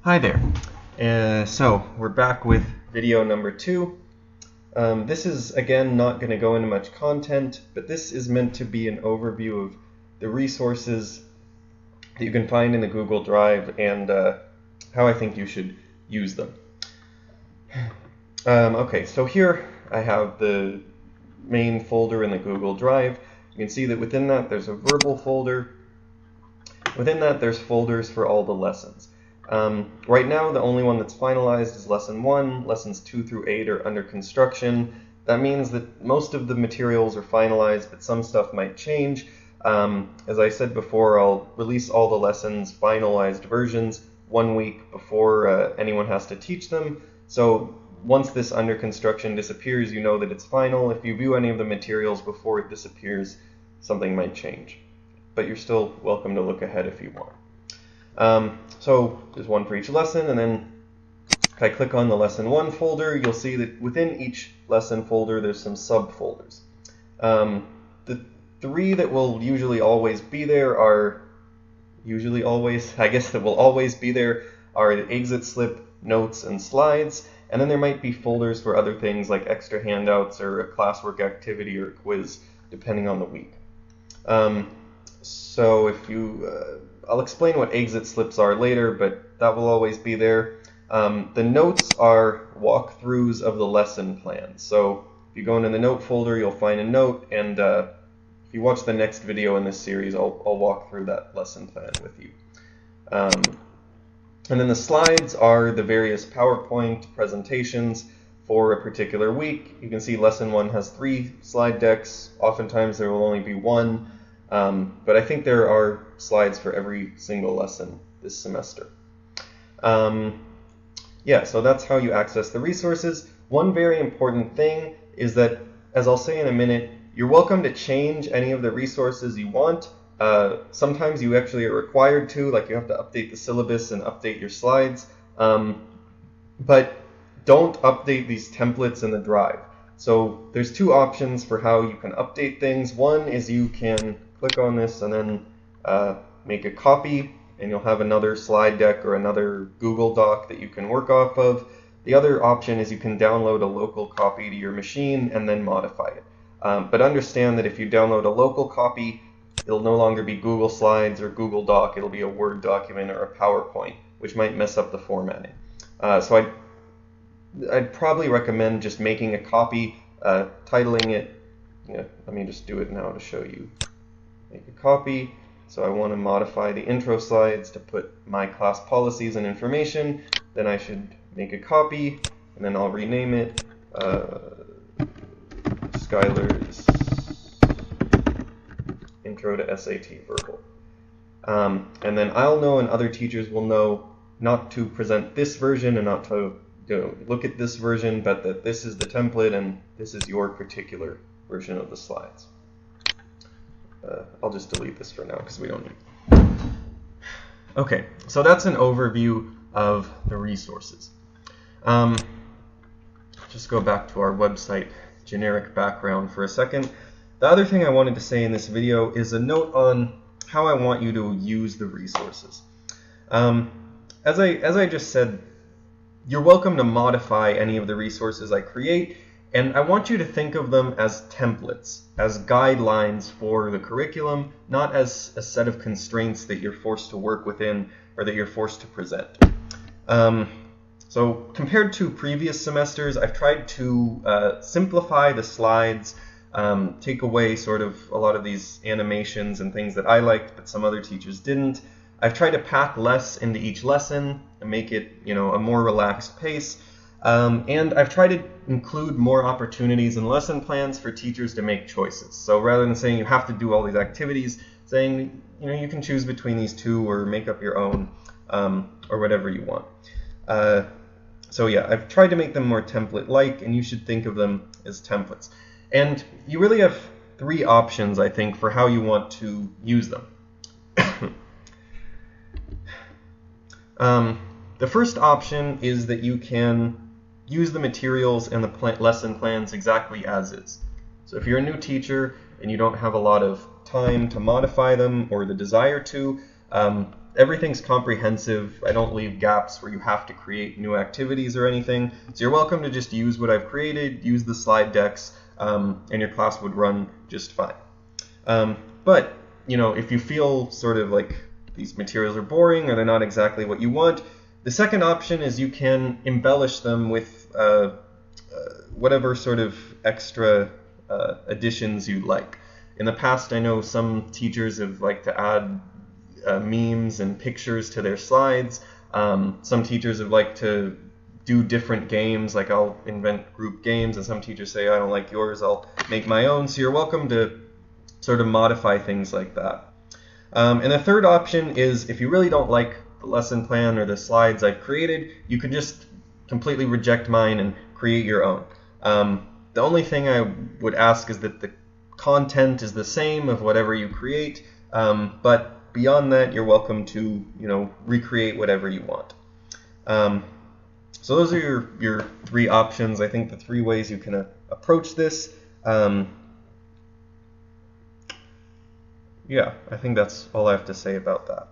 Hi there. So we're back with video number 2. This is again not going to go into much content, but this is meant to be an overview of the resources that you can find in the Google Drive and how I think you should use them. Okay, so here I have the main folder in the Google Drive. You can see that within that there's a verbal folder. Within that there's folders for all the lessons. Right now, the only one that's finalized is Lesson 1. Lessons 2 through 8 are under construction. That means that most of the materials are finalized, but some stuff might change. As I said before, I'll release all the lessons, finalized versions, 1 week before anyone has to teach them. So once this under construction disappears, you know that it's final. If you view any of the materials before it disappears, something might change. But you're still welcome to look ahead if you want. So there's one for each lesson, and then if I click on the Lesson 1 folder, you'll see that within each lesson folder there's some subfolders. The 3 that will usually always be there are, that will always be there are the exit slip, notes, and slides, and then there might be folders for other things like extra handouts or a classwork activity or a quiz, depending on the week. So if you I'll explain what exit slips are later, but that will always be there. The notes are walkthroughs of the lesson plan. So if you go into the note folder, you'll find a note, and if you watch the next video in this series, I'll walk through that lesson plan with you. And then the slides are the various PowerPoint presentations for a particular week. You can see Lesson 1 has 3 slide decks. Oftentimes there will only be 1. But I think there are slides for every single lesson this semester. Yeah, so that's how you access the resources. One very important thing is that, as I'll say in a minute, you're welcome to change any of the resources you want. Sometimes you actually are required to, like you have to update the syllabus and update your slides. But don't update these templates in the Drive. So there's 2 options for how you can update things. One is you can click on this and then make a copy, and you'll have another slide deck or another Google Doc that you can work off of. The other option is you can download a local copy to your machine and then modify it. But understand that if you download a local copy, it'll no longer be Google Slides or Google Doc. It'll be a Word document or a PowerPoint, which might mess up the formatting. So I'd probably recommend just making a copy, titling it. Let me just do it now to show you. Make a copy. So I want to modify the intro slides to put my class policies and information. Then I should make a copy, and then I'll rename it Skylar's Intro to SAT Verbal. And then I'll know, and other teachers will know, not to present this version and not to look at this version, but that this is the template and this is your particular version of the slides. I'll just delete this for now because we don't need it. Okay, so that's an overview of the resources. Just go back to our website generic background for a second. The other thing I wanted to say in this video is a note on how I want you to use the resources. As I just said, you're welcome to modify any of the resources I create, and I want you to think of them as templates, as guidelines for the curriculum, not as a set of constraints that you're forced to work within or that you're forced to present. So compared to previous semesters, I've tried to simplify the slides, take away sort of a lot of these animations and things that I liked but some other teachers didn't. I've tried to pack less into each lesson and make it, a more relaxed pace. And I've tried to include more opportunities and lesson plans for teachers to make choices. So rather than saying you have to do all these activities, saying you can choose between these 2 or make up your own, or whatever you want. So yeah, I've tried to make them more template-like, and you should think of them as templates. And you really have 3 options, I think, for how you want to use them. The first option is that you can use the materials and the lesson plans exactly as is. So if you're a new teacher and you don't have a lot of time to modify them or the desire to, Everything's comprehensive. I don't leave gaps where you have to create new activities or anything. So you're welcome to just use what I've created, use the slide decks, and your class would run just fine. But if you feel sort of like these materials are boring or they're not exactly what you want, the second option is you can embellish them with whatever sort of extra additions you like. In the past, I know some teachers have liked to add memes and pictures to their slides. Some teachers have liked to do different games, like I'll invent group games, and some teachers say, I don't like yours, I'll make my own. So you're welcome to sort of modify things like that. And the third option is if you really don't like the lesson plan or the slides I've created, you can just completely reject mine and create your own. The only thing I would ask is that the content is the same of whatever you create, but beyond that, you're welcome to recreate whatever you want. So those are your three options. I think the three ways you can approach this. Yeah, I think that's all I have to say about that.